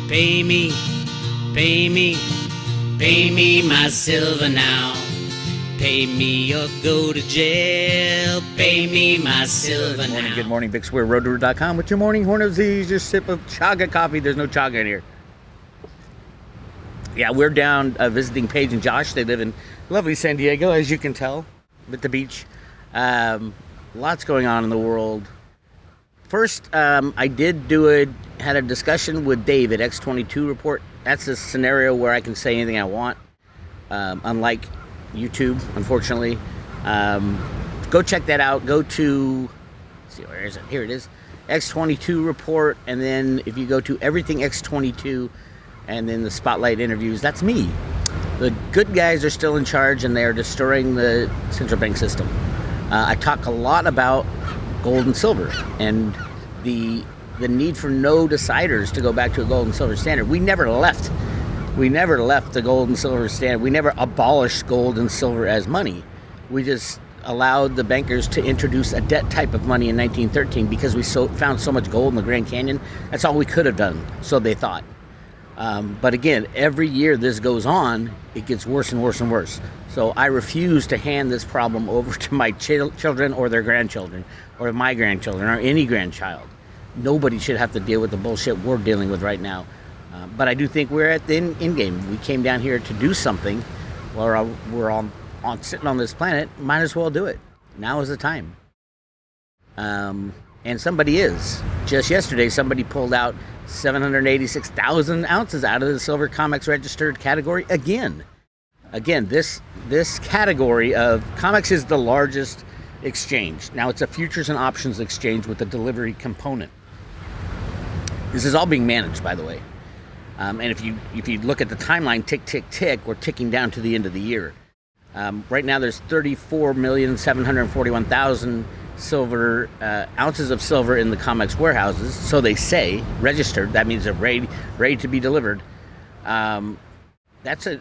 Pay me, pay me, pay me my silver now. Pay me or go to jail. Pay me my silver now. Good morning, Bix Weir, roadtour.com with your morning horn of Z's, your sip of chaga coffee. There's no chaga in here. Yeah, we're down visiting Paige and Josh. They live in lovely San Diego, as you can tell, at the beach. Lots going on in the world. First, I had a discussion with Dave at X22 Report. That's a scenario where I can say anything I want, unlike YouTube, unfortunately. Go check that out. Go to, let's see, where is it? Here it is. X22 Report, and then if you go to Everything X22, and then the Spotlight interviews, that's me. The good guys are still in charge, and they are destroying the central bank system. I talk a lot about gold and silver, and the need for no deciders to go back to a gold and silver standard. We never left the gold and silver standard. We never abolished gold and silver as money. We just allowed the bankers to introduce a debt type of money in 1913 because we found so much gold in the Grand Canyon. That's all we could have done, so they thought. But again, every year this goes on, it gets worse and worse and worse. So I refuse to hand this problem over to my children or their grandchildren or my grandchildren or any grandchild. Nobody should have to deal with the bullshit we're dealing with right now. But I do think we're at the end game. We came down here to do something. While we're on sitting on this planet, might as well do it. Now is the time. And somebody is. Just yesterday, somebody pulled out 786,000 ounces out of the Silver COMEX registered category again. Again, this category of COMEX is the largest exchange. Now, it's a futures and options exchange with a delivery component. This is all being managed, by the way. And if you look at the timeline, tick, tick, tick, we're ticking down to the end of the year. Right now, there's 34,741,000 silver ounces of silver in the COMEX warehouses. So they say, registered. That means they're ready to be delivered. That's a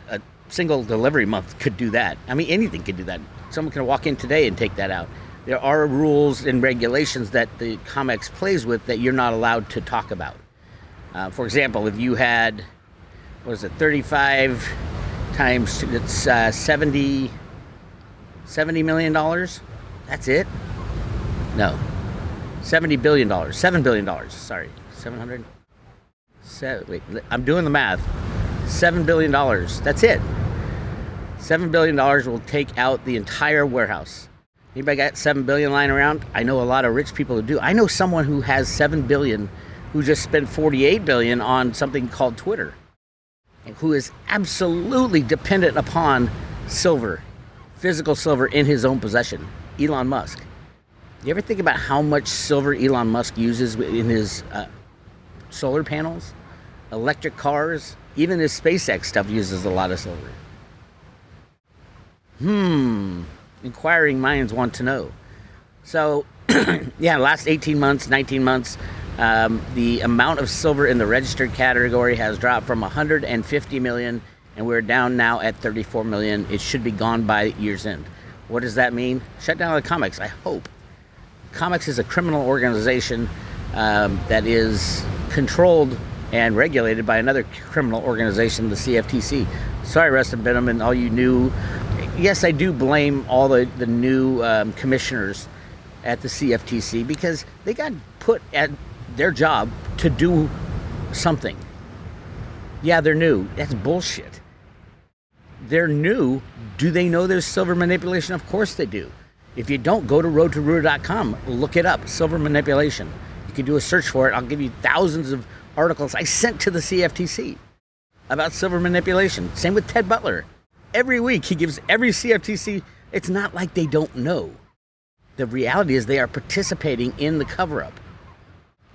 single delivery month could do that. I mean, anything could do that. Someone can walk in today and take that out. There are rules and regulations that the COMEX plays with that you're not allowed to talk about. For example, if you had, 35 times, it's $70 million? That's it? No. $70 billion. $7 billion. Sorry. 700? Wait, I'm doing the math. $7 billion. That's it. $7 billion will take out the entire warehouse. Anybody got $7 billion lying around? I know a lot of rich people who do. I know someone who has $7 billion who just spent $48 billion on something called Twitter, and who is absolutely dependent upon silver, physical silver in his own possession. Elon Musk. You ever think about how much silver Elon Musk uses in his solar panels, electric cars? Even his SpaceX stuff uses a lot of silver. Inquiring minds want to know. So, yeah, last 18 months, 19 months, the amount of silver in the registered category has dropped from 150 million, and we're down now at 34 million. It should be gone by year's end. What does that mean? Shut down the COMEX, I hope. COMEX is a criminal organization that is controlled and regulated by another criminal organization, the CFTC. Sorry, Rustin Benham, and all you new. Yes, I do blame all the new commissioners at the CFTC because they got put at their job to do something. Yeah, they're new. That's bullshit. They're new. Do they know there's silver manipulation? Of course they do. If you don't, go to roadtoruler.com. Look it up, silver manipulation. You can do a search for it. I'll give you thousands of articles I sent to the CFTC about silver manipulation. Same with Ted Butler. Every week he gives every CFTC, it's not like they don't know. The reality is they are participating in the cover-up.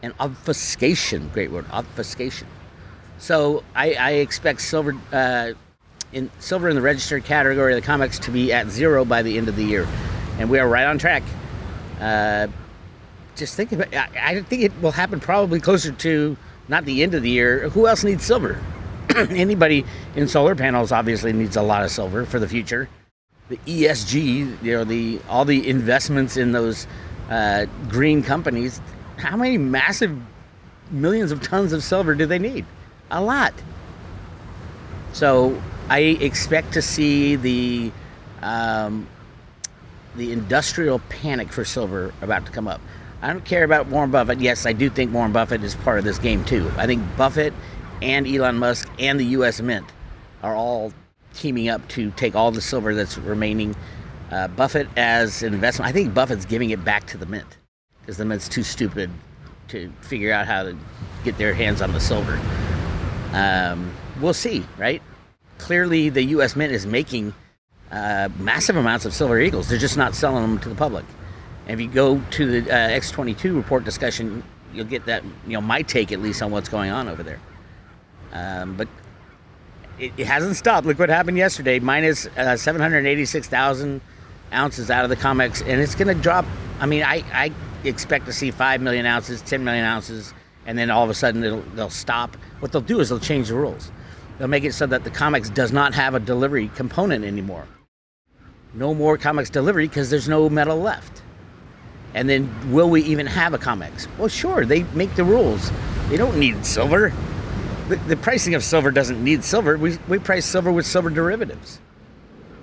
And obfuscation, great word, obfuscation. So I expect silver in the registered category of the COMEX to be at 0 by the end of the year. And we are right on track. Just think about it. I think it will happen probably closer to not the end of the year. Who else needs silver? Anybody in solar panels obviously needs a lot of silver for the future. The ESG, all the investments in those green companies. How many massive millions of tons of silver do they need? A lot. So I expect to see the industrial panic for silver about to come up. I don't care about Warren Buffett. Yes, I do think Warren Buffett is part of this game too. I think Buffett and Elon Musk and the U.S. Mint are all teaming up to take all the silver that's remaining. Buffett as an investment, I think Buffett's giving it back to the Mint because the Mint's too stupid to figure out how to get their hands on the silver. We'll see, right? Clearly, the U.S. Mint is making massive amounts of silver eagles. They're just not selling them to the public. And if you go to the X22 report discussion, you'll get that, my take at least on what's going on over there. But it hasn't stopped. Look what happened yesterday, minus 786,000 ounces out of the COMEX, and it's going to drop. I mean, I expect to see 5 million ounces, 10 million ounces, and then all of a sudden they'll stop. What they'll do is they'll change the rules. They'll make it so that the COMEX does not have a delivery component anymore. No more COMEX delivery because there's no metal left. And then will we even have a COMEX? Well, sure, they make the rules. They don't need silver. The pricing of silver doesn't need silver. We price silver with silver derivatives.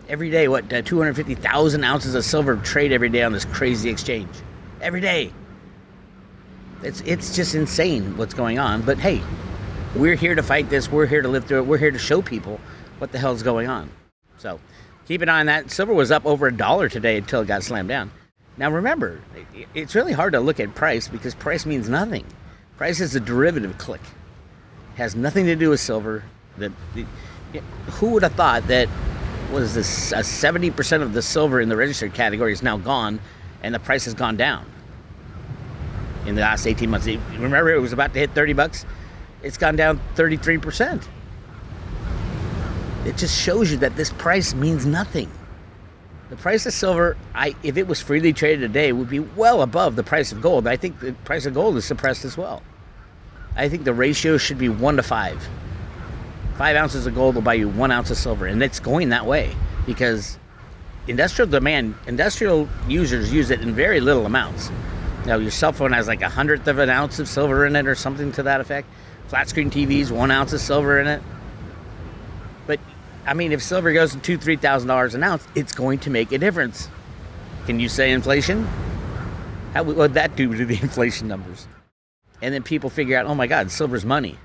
Every day, 250,000 ounces of silver trade every day on this crazy exchange. Every day. It's just insane what's going on. But hey, we're here to fight this. We're here to live through it. We're here to show people what the hell's going on. So keep an eye on that. Silver was up over $1 today until it got slammed down. Now remember, it's really hard to look at price because price means nothing. Price is a derivative click. It has nothing to do with silver. Who would have thought that 70% of the silver in the registered category is now gone and the price has gone down in the last 18 months? Remember, it was about to hit $30. It's gone down 33%. It just shows you that this price means nothing. The price of silver, if it was freely traded today, would be well above the price of gold. I think the price of gold is suppressed as well. I think the ratio should be 1 to 5. 5 ounces of gold will buy you 1 ounce of silver, and it's going that way because industrial users use it in very little amounts. Now, your cell phone has like 1/100 of an ounce of silver in it or something to that effect. Flat screen TVs, 1 ounce of silver in it. But I mean, if silver goes to $2,000-$3,000 an ounce, it's going to make a difference. Can you say inflation? How would that do to the inflation numbers? And then people figure out, oh my God, silver's money.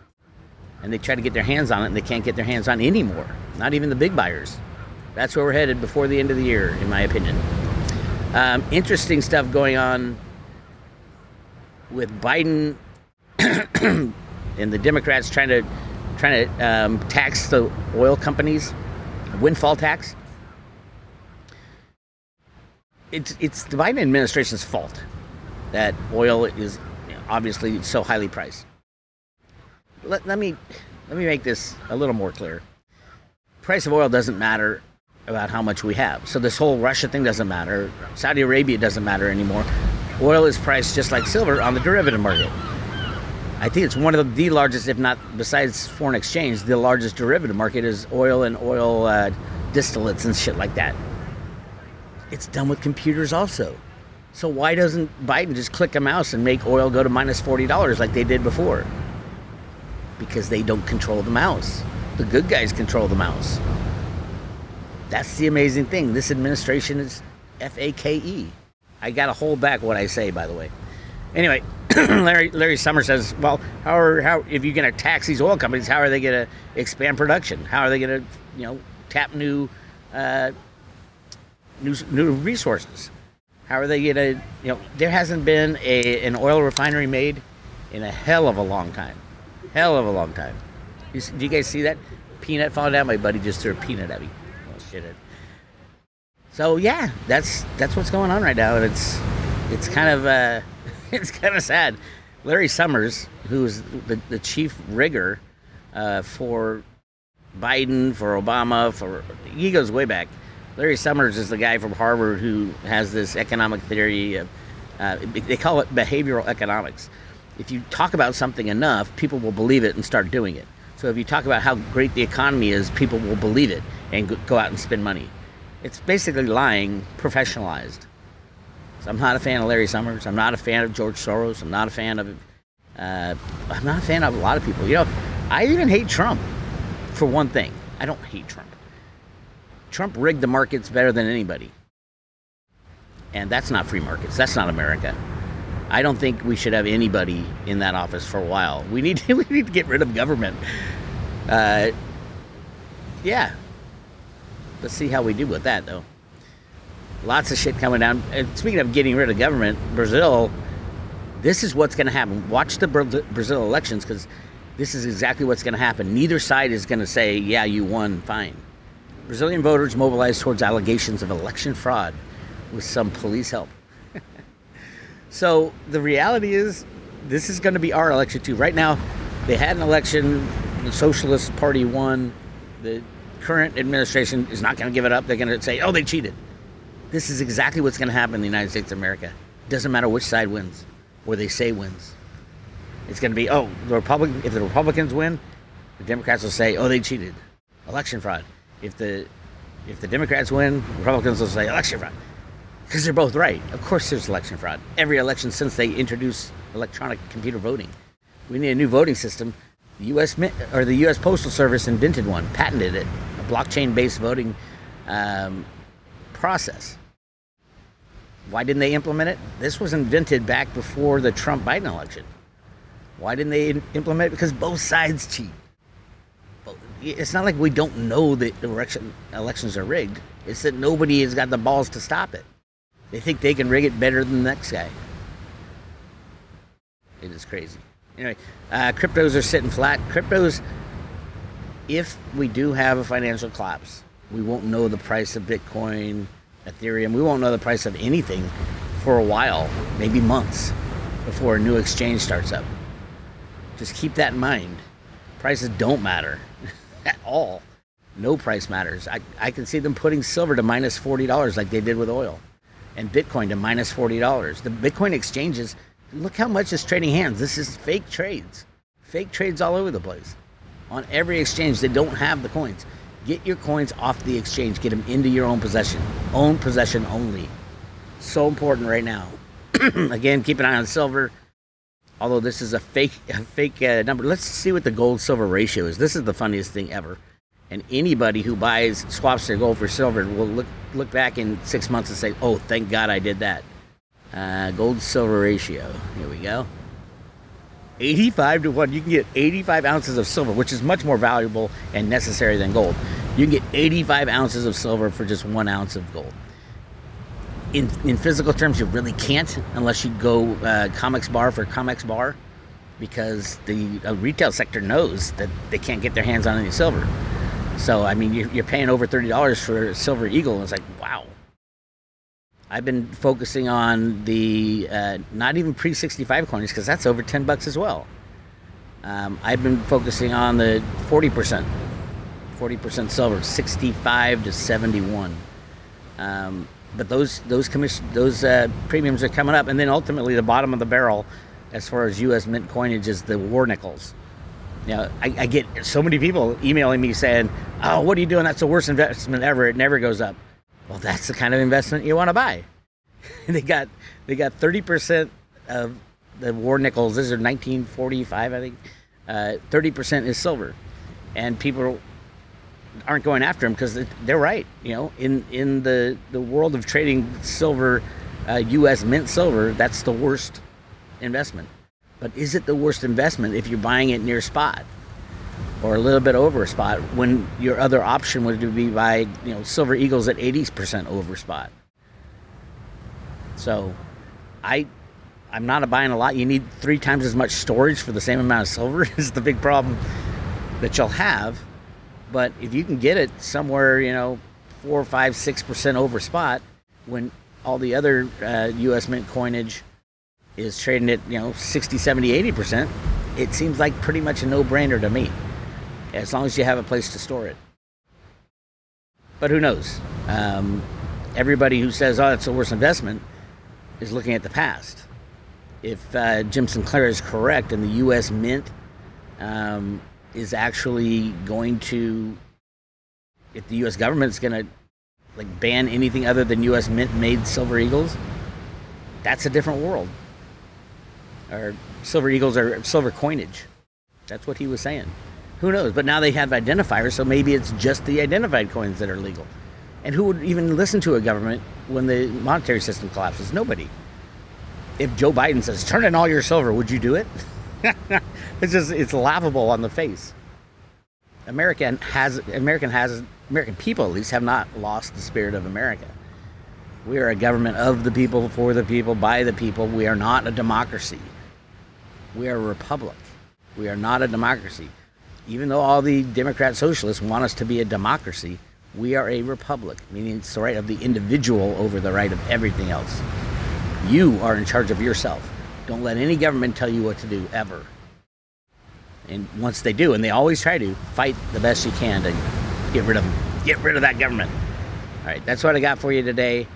And they try to get their hands on it, and they can't get their hands on it anymore. Not even the big buyers. That's where we're headed before the end of the year, in my opinion. Interesting stuff going on with Biden and the Democrats trying to tax the oil companies, windfall tax. It's the Biden administration's fault that oil is obviously so highly priced. Let me make this a little more clear. Price of oil doesn't matter about how much we have. So this whole Russia thing doesn't matter. Saudi Arabia doesn't matter anymore. Oil is priced just like silver on the derivative market. I think it's one of the largest, if not besides foreign exchange, the largest derivative market is oil and oil distillates and shit like that. It's done with computers also. So why doesn't Biden just click a mouse and make oil go to minus $40 like they did before? Because they don't control the mouse. The good guys control the mouse. That's the amazing thing. This administration is FAKE. I gotta hold back what I say, by the way. Anyway, Larry Summers says, well, how if you're going to tax these oil companies, how are they going to expand production? How are they going to, tap new resources? How are they going to, there hasn't been an oil refinery made in a hell of a long time. Hell of a long time. Do you guys see that? Peanut falling down. My buddy just threw a peanut at me. Oh, shit. So, yeah, that's what's going on right now. And it's kind of... it's kind of sad. Larry Summers, who's the chief rigger for Biden, for Obama, he goes way back. Larry Summers is the guy from Harvard who has this economic theory of, they call it behavioral economics. If you talk about something enough, people will believe it and start doing it. So if you talk about how great the economy is, people will believe it and go out and spend money. It's basically lying professionalized. So I'm not a fan of Larry Summers. I'm not a fan of George Soros. I'm not a fan of a lot of people. I even hate Trump for one thing. I don't hate Trump. Trump rigged the markets better than anybody. And that's not free markets. That's not America. I don't think we should have anybody in that office for a while. We need to get rid of government. Yeah. Let's see how we do with that, though. Lots of shit coming down. And speaking of getting rid of government, Brazil, this is what's going to happen. Watch the Brazil elections, because this is exactly what's going to happen. Neither side is going to say, yeah, you won, fine. Brazilian voters mobilized towards allegations of election fraud with some police help. So the reality is, this is going to be our election too. Right now, they had an election. The Socialist Party won. The current administration is not going to give it up. They're going to say, oh, they cheated. This is exactly what's going to happen in the United States of America. Doesn't matter which side wins, or they say wins. It's going to be, if the Republicans win, the Democrats will say, oh, they cheated. Election fraud. If the Democrats win, Republicans will say election fraud. Because they're both right. Of course there's election fraud. Every election since they introduced electronic computer voting. We need a new voting system. The U.S. Postal Service invented one, patented it, a blockchain-based voting process. Why didn't they implement it? This was invented back before the Trump-Biden election. Why didn't they implement it? Because both sides cheat. It's not like we don't know that elections are rigged. It's that nobody has got the balls to stop it. They think they can rig it better than the next guy. It is crazy. Anyway, cryptos are sitting flat. Cryptos, if we do have a financial collapse, we won't know the price of Bitcoin, Ethereum. We won't know the price of anything for a while, maybe months, before a new exchange starts up. Just keep that in mind. Prices don't matter at all. No price matters. I can see them putting silver to minus $40 like they did with oil, and Bitcoin to minus $40. The Bitcoin exchanges, look how much is trading hands. This is fake trades. Fake trades all over the place. On every exchange, they don't have the coins. Get your coins off the exchange. Get them into your own possession. Own possession only. So important right now. Again, keep an eye on silver. Although this is a fake number. Let's see what the gold-silver ratio is. This is the funniest thing ever. And anybody who swaps their gold for silver will look back in 6 months and say, oh, thank God I did that. Gold-silver ratio. Here we go. 85 to 1. You can get 85 ounces of silver, which is much more valuable and necessary than gold. You can get 85 ounces of silver for just 1 ounce of gold. In physical terms, you really can't unless you go COMEX bar for COMEX bar, because the retail sector knows that they can't get their hands on any silver. So, I mean, you're paying over $30 for a silver eagle, and it's like, wow. I've been focusing on the not even pre-65 coins, because that's over $10 as well. I've been focusing on the 40% silver, 65 to 71. But those premiums are coming up, and then ultimately the bottom of the barrel, as far as U.S. mint coinage, is the war nickels. I get so many people emailing me saying, "Oh, what are you doing? That's the worst investment ever. It never goes up." Well, that's the kind of investment you want to buy. They got 30% of the war nickels. These are 1945, I think. 30% is silver, and people aren't going after them because they're right. In the world of trading silver, U.S. mint silver, that's the worst investment. But is it the worst investment if you're buying it near spot or a little bit over spot, when your other option would be buy silver eagles at 80% over spot? So I'm not buying a lot. You need 3 times as much storage for the same amount of silver is the big problem that you'll have. But if you can get it somewhere, 4, 5, 6% over spot, when all the other U.S. mint coinage is trading at 60, 70, 80%, it seems like pretty much a no-brainer to me, as long as you have a place to store it. But who knows? Everybody who says, oh, it's the worst investment, is looking at the past. If Jim Sinclair is correct, and the U.S. mint is actually going to, if the U.S. government's going to ban anything other than U.S. mint-made silver eagles, that's a different world. Or silver eagles or silver coinage. That's what he was saying. Who knows? But now they have identifiers, so maybe it's just the identified coins that are legal. And who would even listen to a government when the monetary system collapses? Nobody. If Joe Biden says, turn in all your silver, would you do it? It's laughable on the face. American people at least have not lost the spirit of America. We are a government of the people, for the people, by the people. We are not a democracy. We are a republic. We are not a democracy. Even though all the Democrat socialists want us to be a democracy, we are a republic, meaning it's the right of the individual over the right of everything else. You are in charge of yourself. Don't let any government tell you what to do, ever. And once they do, and they always try to, fight the best you can to get rid of them. Get rid of that government. All right, that's what I got for you today.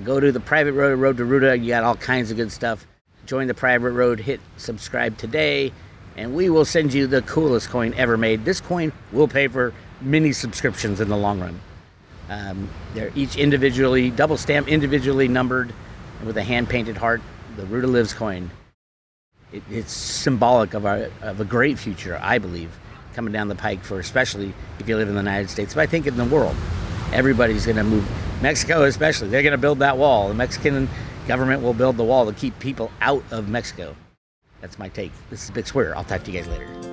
Go to the private road to Ruta. You got all kinds of good stuff. Join the private road. Hit subscribe today. And we will send you the coolest coin ever made. This coin will pay for many subscriptions in the long run. They're each individually, double stamped, individually numbered, and with a hand-painted heart. The Ruta Lives coin. It's symbolic of a great future, I believe, coming down the pike for, especially if you live in the United States, but I think in the world. Everybody's going to move. Mexico especially. They're going to build that wall. The Mexican government will build the wall to keep people out of Mexico. That's my take. This is Bix Weir. I'll talk to you guys later.